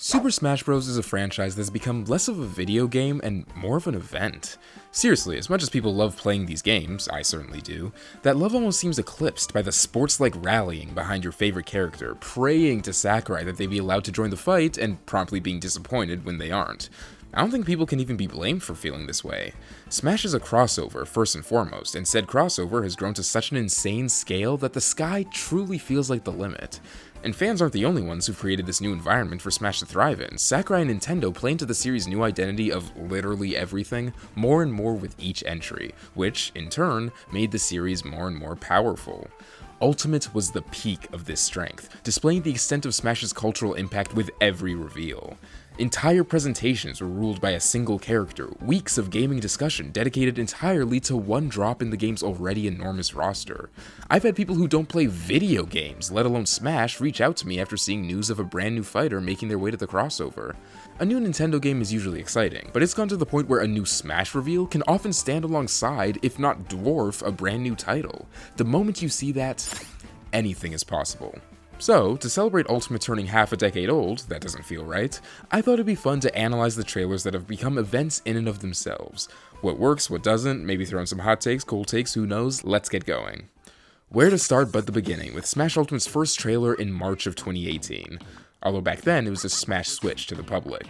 Super Smash Bros. Is a franchise that's become less of a video game and more of an event. Seriously, as much as people love playing these games, I certainly do, that love almost seems eclipsed by the sports-like rallying behind your favorite character, praying to Sakurai that they be allowed to join the fight, and promptly being disappointed when they aren't. I don't think people can even be blamed for feeling this way. Smash is a crossover, first and foremost, and said crossover has grown to such an insane scale that the sky truly feels like the limit. And fans aren't the only ones who've created this new environment for Smash to thrive in. Sakurai and Nintendo play into the series' new identity of literally everything more and more with each entry, which, in turn, made the series more and more powerful. Ultimate was the peak of this strength, displaying the extent of Smash's cultural impact with every reveal. Entire presentations were ruled by a single character, weeks of gaming discussion dedicated entirely to one drop in the game's already enormous roster. I've had people who don't play video games, let alone Smash, reach out to me after seeing news of a brand new fighter making their way to the crossover. A new Nintendo game is usually exciting, but it's gone to the point where a new Smash reveal can often stand alongside, if not dwarf, a brand new title. The moment you see that, anything is possible. So, to celebrate Ultimate turning half a decade old, that doesn't feel right, I thought it'd be fun to analyze the trailers that have become events in and of themselves. What works, what doesn't, maybe throw in some hot takes, cool takes, who knows, let's get going. Where to start but the beginning, with Smash Ultimate's first trailer in March of 2018. Although back then, it was a Smash Switch to the public.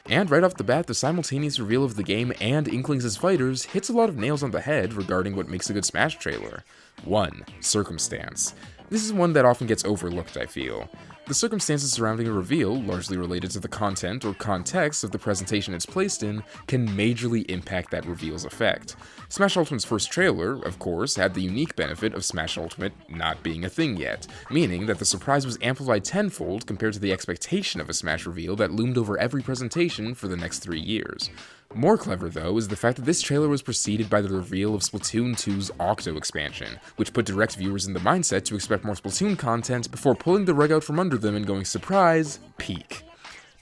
And right off the bat, the simultaneous reveal of the game and Inklings as fighters hits a lot of nails on the head regarding what makes a good Smash trailer. 1. Circumstance. This is one that often gets overlooked, I feel. The circumstances surrounding a reveal, largely related to the content or context of the presentation it's placed in, can majorly impact that reveal's effect. Smash Ultimate's first trailer, of course, had the unique benefit of Smash Ultimate not being a thing yet, meaning that the surprise was amplified tenfold compared to the expectation of a Smash reveal that loomed over every presentation for the next 3 years. More clever, though, is the fact that this trailer was preceded by the reveal of Splatoon 2's Octo expansion, which put direct viewers in the mindset to expect more Splatoon content before pulling the rug out from under them and going, surprise, peak.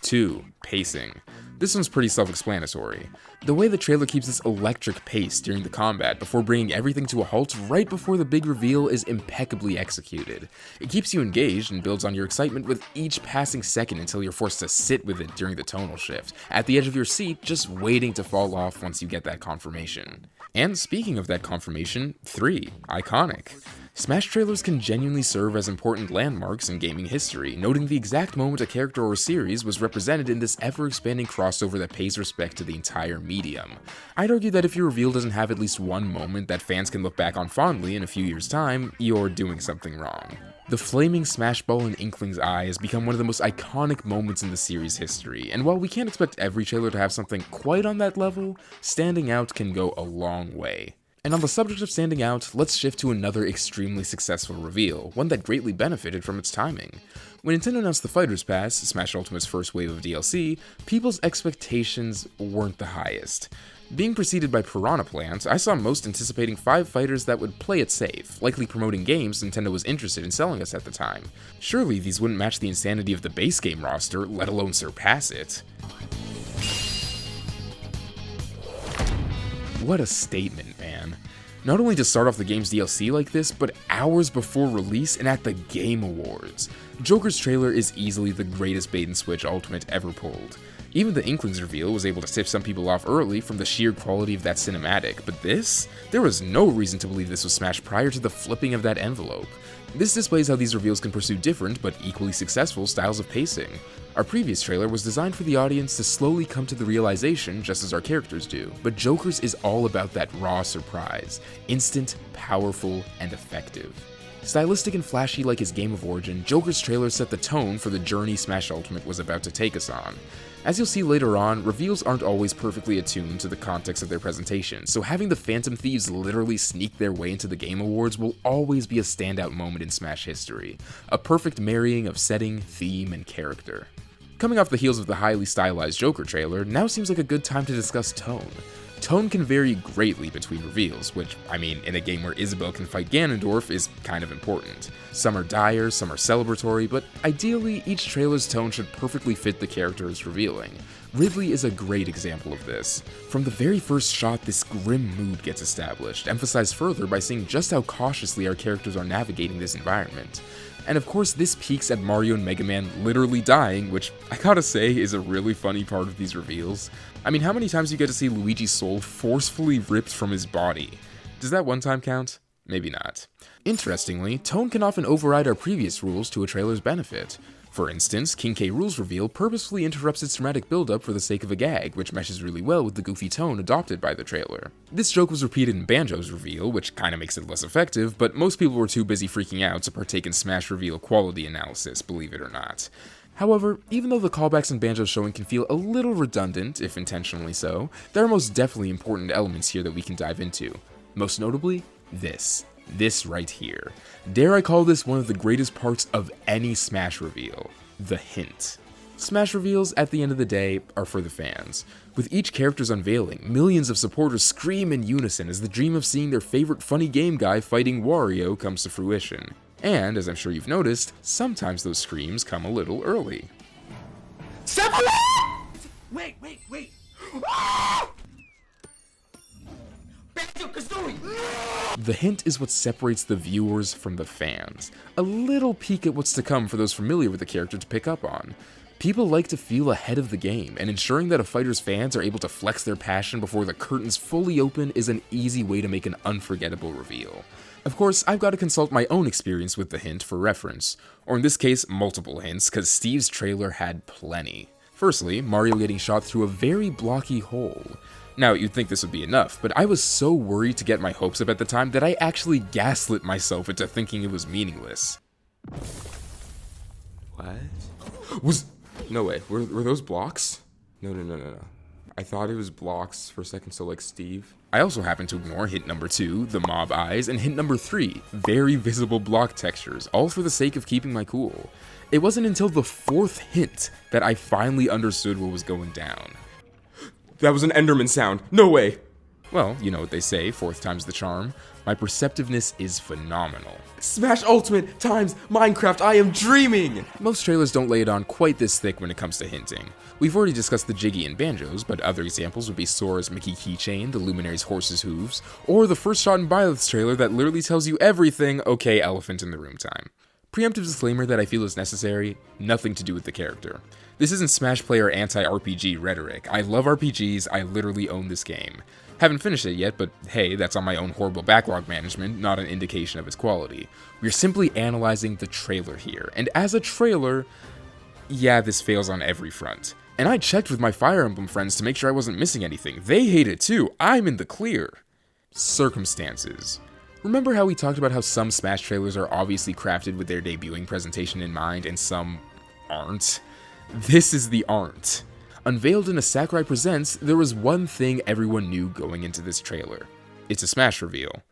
2. Pacing. This one's pretty self-explanatory. The way the trailer keeps this electric pace during the combat before bringing everything to a halt right before the big reveal is impeccably executed. It keeps you engaged and builds on your excitement with each passing second until you're forced to sit with it during the tonal shift, at the edge of your seat just waiting to fall off once you get that confirmation. And speaking of that confirmation, 3. Iconic. Smash trailers can genuinely serve as important landmarks in gaming history, noting the exact moment a character or series was represented in this ever-expanding crossover that pays respect to the entire medium. I'd argue that if your reveal doesn't have at least one moment that fans can look back on fondly in a few years' time, you're doing something wrong. The flaming Smash Ball in Inkling's eye has become one of the most iconic moments in the series' history, and while we can't expect every trailer to have something quite on that level, standing out can go a long way. And on the subject of standing out, let's shift to another extremely successful reveal, one that greatly benefited from its timing. When Nintendo announced the Fighters Pass, Smash Ultimate's first wave of DLC, people's expectations weren't the highest. Being preceded by Piranha Plant, I saw most anticipating 5 fighters that would play it safe, likely promoting games Nintendo was interested in selling us at the time. Surely these wouldn't match the insanity of the base game roster, let alone surpass it. What a statement, man. Not only to start off the game's DLC like this, but hours before release and at the Game Awards. Joker's trailer is easily the greatest bait-and-switch Ultimate ever pulled. Even the Inklings reveal was able to tip some people off early from the sheer quality of that cinematic, but this? There was no reason to believe this was Smash prior to the flipping of that envelope. This displays how these reveals can pursue different, but equally successful styles of pacing. Our previous trailer was designed for the audience to slowly come to the realization, just as our characters do, but Joker's is all about that raw surprise, instant, powerful, and effective. Stylistic and flashy like his game of origin, Joker's trailer set the tone for the journey Smash Ultimate was about to take us on. As you'll see later on, reveals aren't always perfectly attuned to the context of their presentation, so having the Phantom Thieves literally sneak their way into the Game Awards will always be a standout moment in Smash history. A perfect marrying of setting, theme, and character. Coming off the heels of the highly stylized Joker trailer, now seems like a good time to discuss tone. Tone can vary greatly between reveals, which, I mean, in a game where Isabelle can fight Ganondorf is kind of important. Some are dire, some are celebratory, but ideally, each trailer's tone should perfectly fit the character it's revealing. Ridley is a great example of this. From the very first shot, this grim mood gets established, emphasized further by seeing just how cautiously our characters are navigating this environment. And of course, this peaks at Mario and Mega Man literally dying, which I gotta say is a really funny part of these reveals. I mean, how many times do you get to see Luigi's soul forcefully ripped from his body? Does that one time count? Maybe not. Interestingly, tone can often override our previous rules to a trailer's benefit. For instance, King K. Rool's reveal purposefully interrupts its dramatic build-up for the sake of a gag, which meshes really well with the goofy tone adopted by the trailer. This joke was repeated in Banjo's reveal, which kinda makes it less effective, but most people were too busy freaking out to partake in Smash reveal quality analysis, believe it or not. However, even though the callbacks in Banjo's showing can feel a little redundant, if intentionally so, there are most definitely important elements here that we can dive into. Most notably, this right here. Dare I call this one of the greatest parts of any Smash reveal, the hint. Smash reveals, at the end of the day, are for the fans. With each character's unveiling, millions of supporters scream in unison as the dream of seeing their favorite funny game guy fighting Wario comes to fruition. And, as I'm sure you've noticed, sometimes those screams come a little early. Sephiroth! Wait! Ah! The hint is what separates the viewers from the fans. A little peek at what's to come for those familiar with the character to pick up on. People like to feel ahead of the game, and ensuring that a fighter's fans are able to flex their passion before the curtains fully open is an easy way to make an unforgettable reveal. Of course, I've got to consult my own experience with the hint for reference, or in this case, multiple hints, cause Steve's trailer had plenty. Firstly, Mario getting shot through a very blocky hole. Now, you'd think this would be enough, but I was so worried to get my hopes up at the time that I actually gaslit myself into thinking it was meaningless. What? No way. Were those blocks? No. I thought it was blocks for a second, so like Steve. I also happened to ignore hint number 2, the mob eyes, and hint number 3, very visible block textures, all for the sake of keeping my cool. It wasn't until the 4th hint that I finally understood what was going down. That was an Enderman sound. No way. Well, you know what they say, 4th time's the charm. My perceptiveness is phenomenal. Smash Ultimate times Minecraft, I am dreaming! Most trailers don't lay it on quite this thick when it comes to hinting. We've already discussed the Jiggy and Banjos, but other examples would be Sora's Mickey keychain, the Luminary's horse's hooves, or the first shot in Byleth's trailer that literally tells you everything, okay, elephant in the room time. Preemptive disclaimer that I feel is necessary, nothing to do with the character. This isn't Smash player anti-RPG rhetoric. I love RPGs, I literally own this game. Haven't finished it yet, but hey, that's on my own horrible backlog management, not an indication of its quality. We're simply analyzing the trailer here, and as a trailer, yeah, this fails on every front. And I checked with my Fire Emblem friends to make sure I wasn't missing anything. They hate it too, I'm in the clear. Circumstances. Remember how we talked about how some Smash trailers are obviously crafted with their debuting presentation in mind, and some aren't? This is the aren't. Unveiled in a Sakurai Presents, there was one thing everyone knew going into this trailer. It's a Smash reveal.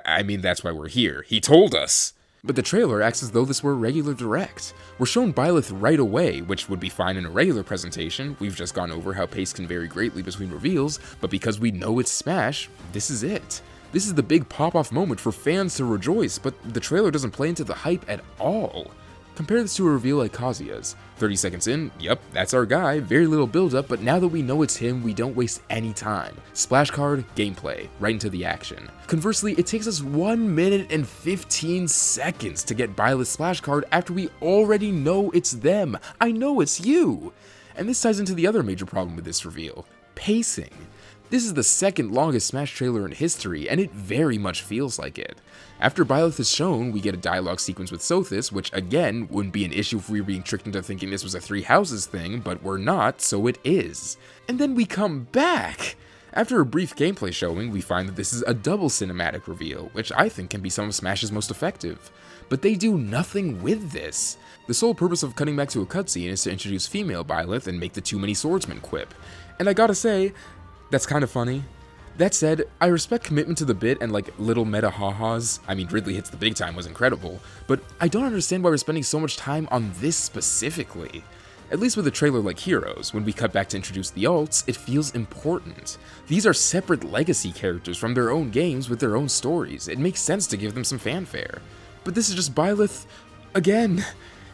I mean, that's why we're here. He told us! But the trailer acts as though this were a regular direct. We're shown Byleth right away, which would be fine in a regular presentation. We've just gone over how pace can vary greatly between reveals, but because we know it's Smash, this is it. This is the big pop-off moment for fans to rejoice, but the trailer doesn't play into the hype at all. Compare this to a reveal like Kazuya's. 30 seconds in, yep, that's our guy, very little build-up, but now that we know it's him, we don't waste any time. Splash card, gameplay, right into the action. Conversely, it takes us 1 minute and 15 seconds to get Byleth's splash card after we already know it's them. I know it's you! And this ties into the other major problem with this reveal, pacing. This is the second longest Smash trailer in history, and it very much feels like it. After Byleth is shown, we get a dialogue sequence with Sothis, which again, wouldn't be an issue if we were being tricked into thinking this was a Three Houses thing, but we're not, so it is. And then we come back! After a brief gameplay showing, we find that this is a double cinematic reveal, which I think can be some of Smash's most effective. But they do nothing with this. The sole purpose of cutting back to a cutscene is to introduce female Byleth and make the too many swordsmen quip. And I gotta say, that's kind of funny. That said, I respect commitment to the bit and like little meta ha-has. I mean, Ridley Hits the Big Time was incredible, but I don't understand why we're spending so much time on this specifically. At least with a trailer like Heroes, when we cut back to introduce the alts, it feels important. These are separate legacy characters from their own games with their own stories. It makes sense to give them some fanfare. But this is just Byleth again.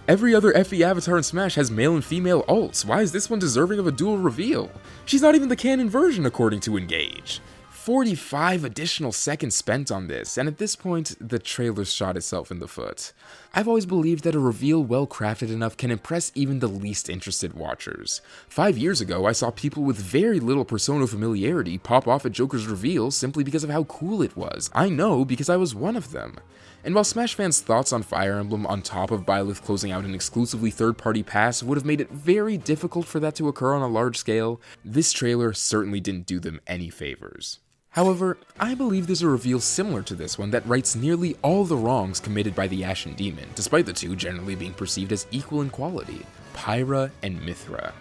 Every other FE avatar in Smash has male and female alts. Why is this one deserving of a dual reveal? She's not even the canon version according to Engage. 45 additional seconds spent on this, and at this point, the trailer shot itself in the foot. I've always believed that a reveal well crafted enough can impress even the least interested watchers. 5 years ago, I saw people with very little Persona familiarity pop off at Joker's reveal simply because of how cool it was. I know because I was one of them. And while Smash fans' thoughts on Fire Emblem on top of Byleth closing out an exclusively third-party pass would have made it very difficult for that to occur on a large scale, this trailer certainly didn't do them any favors. However, I believe there's a reveal similar to this one that rights nearly all the wrongs committed by the Ashen Demon, despite the two generally being perceived as equal in quality: Pyra and Mythra.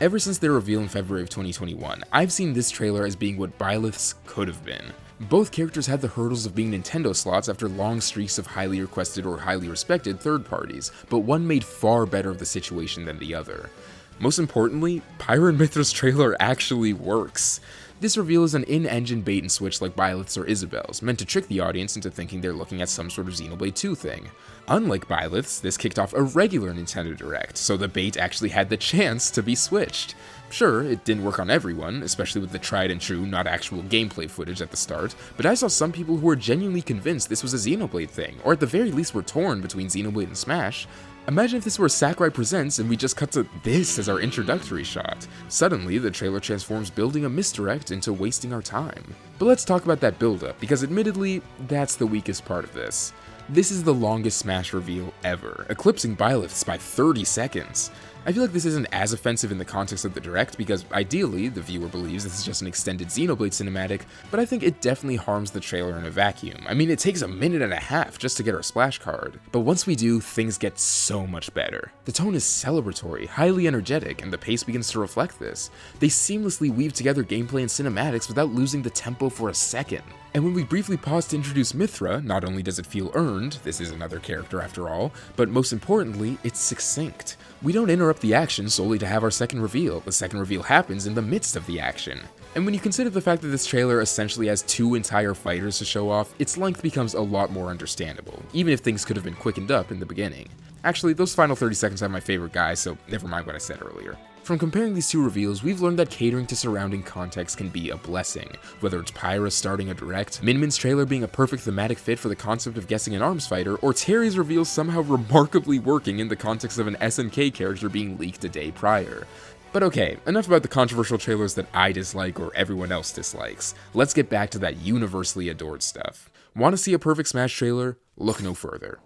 Ever since their reveal in February of 2021, I've seen this trailer as being what Byleth's could have been. Both characters had the hurdles of being Nintendo slots after long streaks of highly requested or highly respected third parties, but one made far better of the situation than the other. Most importantly, Pyra and Mythra's trailer actually works. This reveal is an in-engine bait and switch like Byleth's or Isabelle's, meant to trick the audience into thinking they're looking at some sort of Xenoblade 2 thing. Unlike Byleth's, this kicked off a regular Nintendo Direct, so the bait actually had the chance to be switched. Sure, it didn't work on everyone, especially with the tried and true, not actual gameplay footage at the start, but I saw some people who were genuinely convinced this was a Xenoblade thing, or at the very least were torn between Xenoblade and Smash. Imagine if this were Sakurai Presents and we just cut to this as our introductory shot. Suddenly, the trailer transforms building a misdirect into wasting our time. But let's talk about that build-up, because admittedly, that's the weakest part of this. This is the longest Smash reveal ever, eclipsing Byleth's by 30 seconds. I feel like this isn't as offensive in the context of the Direct because ideally, the viewer believes this is just an extended Xenoblade cinematic, but I think it definitely harms the trailer in a vacuum. I mean, it takes a minute and a half just to get our splash card, but once we do, things get so much better. The tone is celebratory, highly energetic, and the pace begins to reflect this. They seamlessly weave together gameplay and cinematics without losing the tempo for a second. And when we briefly pause to introduce Mythra, not only does it feel earned, this is another character after all, but most importantly, it's succinct. We don't interrupt the action solely to have our second reveal. The second reveal happens in the midst of the action. And when you consider the fact that this trailer essentially has 2 entire fighters to show off, its length becomes a lot more understandable, even if things could have been quickened up in the beginning. Actually, those final 30 seconds have my favorite guys, so never mind what I said earlier. From comparing these two reveals, we've learned that catering to surrounding context can be a blessing. Whether it's Pyra starting a Direct, Min Min's trailer being a perfect thematic fit for the concept of guessing an arms fighter, or Terry's reveal somehow remarkably working in the context of an SNK character being leaked a day prior. But okay, enough about the controversial trailers that I dislike or everyone else dislikes. Let's get back to that universally adored stuff. Want to see a perfect Smash trailer? Look no further.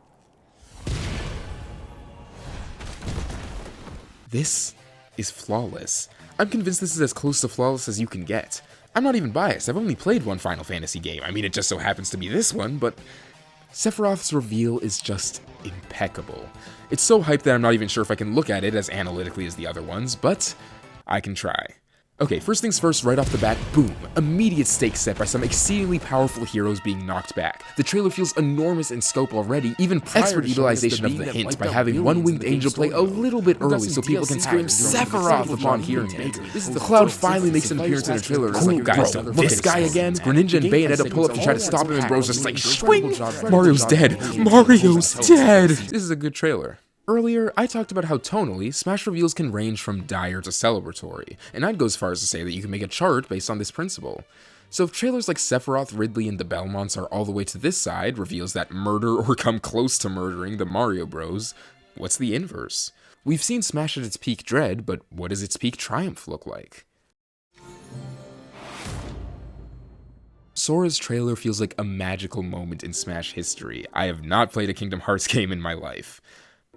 This is flawless. I'm convinced this is as close to flawless as you can get. I'm not even biased, I've only played one Final Fantasy game. I mean, it just so happens to be this one, but Sephiroth's reveal is just impeccable. It's so hyped that I'm not even sure if I can look at it as analytically as the other ones, but I can try. Okay, first things first, right off the bat, boom, immediate stakes set by some exceedingly powerful heroes being knocked back. The trailer feels enormous in scope already, even prior expert utilization of the hint by having one winged angel play a little bit early so people can scream Sephiroth upon hearing it. Cloud finally makes an appearance in the trailer. It's like, guys, look, this guy again? Greninja and Bayonetta pull up to try to stop him and Bro's just like, swing! Mario's dead! Mario's dead! This is a good trailer. Earlier, I talked about how tonally, Smash reveals can range from dire to celebratory, and I'd go as far as to say that you can make a chart based on this principle. So if trailers like Sephiroth, Ridley, and the Belmonts are all the way to this side, reveals that murder or come close to murdering the Mario Bros, what's the inverse? We've seen Smash at its peak dread, but what does its peak triumph look like? Sora's trailer feels like a magical moment in Smash history. I have not played a Kingdom Hearts game in my life.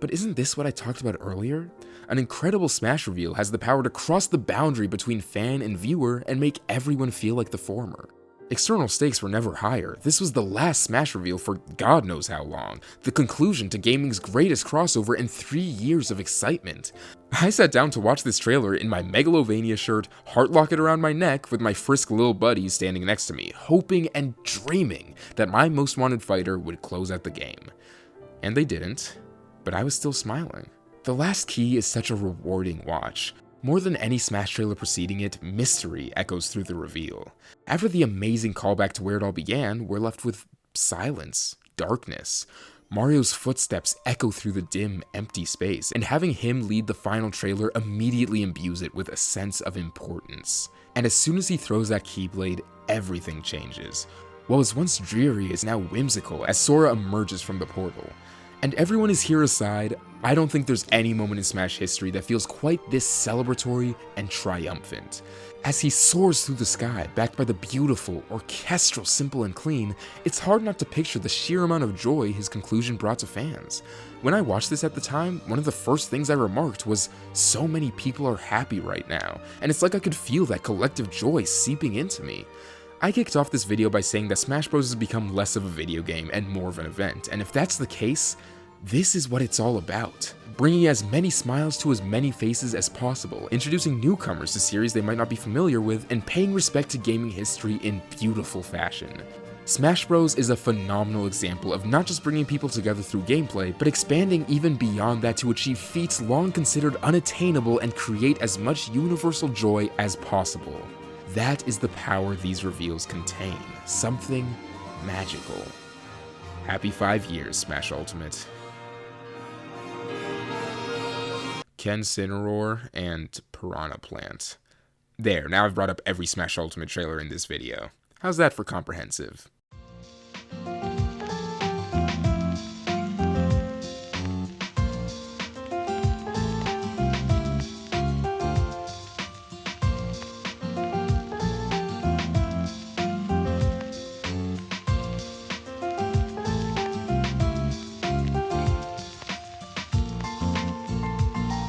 But isn't this what I talked about earlier? An incredible Smash reveal has the power to cross the boundary between fan and viewer and make everyone feel like the former. External stakes were never higher. This was the last Smash reveal for God knows how long, the conclusion to gaming's greatest crossover in 3 years of excitement. I sat down to watch this trailer in my Megalovania shirt, heart locket around my neck with my Frisk little buddies standing next to me, hoping and dreaming that my most wanted fighter would close out the game. And they didn't. But I was still smiling. The Last Key is such a rewarding watch. More than any Smash trailer preceding it, mystery echoes through the reveal. After the amazing callback to where it all began, we're left with silence, darkness. Mario's footsteps echo through the dim, empty space, and having him lead the final trailer immediately imbues it with a sense of importance. And as soon as he throws that Keyblade, everything changes. What was once dreary is now whimsical as Sora emerges from the portal. And everyone is here aside, I don't think there's any moment in Smash history that feels quite this celebratory and triumphant. As he soars through the sky, backed by the beautiful, orchestral Simple and Clean, it's hard not to picture the sheer amount of joy his conclusion brought to fans. When I watched this at the time, one of the first things I remarked was, so many people are happy right now, and it's like I could feel that collective joy seeping into me. I kicked off this video by saying that Smash Bros has become less of a video game and more of an event, and if that's the case, this is what it's all about. Bringing as many smiles to as many faces as possible, introducing newcomers to series they might not be familiar with, and paying respect to gaming history in beautiful fashion. Smash Bros is a phenomenal example of not just bringing people together through gameplay, but expanding even beyond that to achieve feats long considered unattainable and create as much universal joy as possible. That is the power these reveals contain, something magical. Happy 5 years, Smash Ultimate. Ken Cineroar and Piranha Plant. There, now I've brought up every Smash Ultimate trailer in this video. How's that for comprehensive?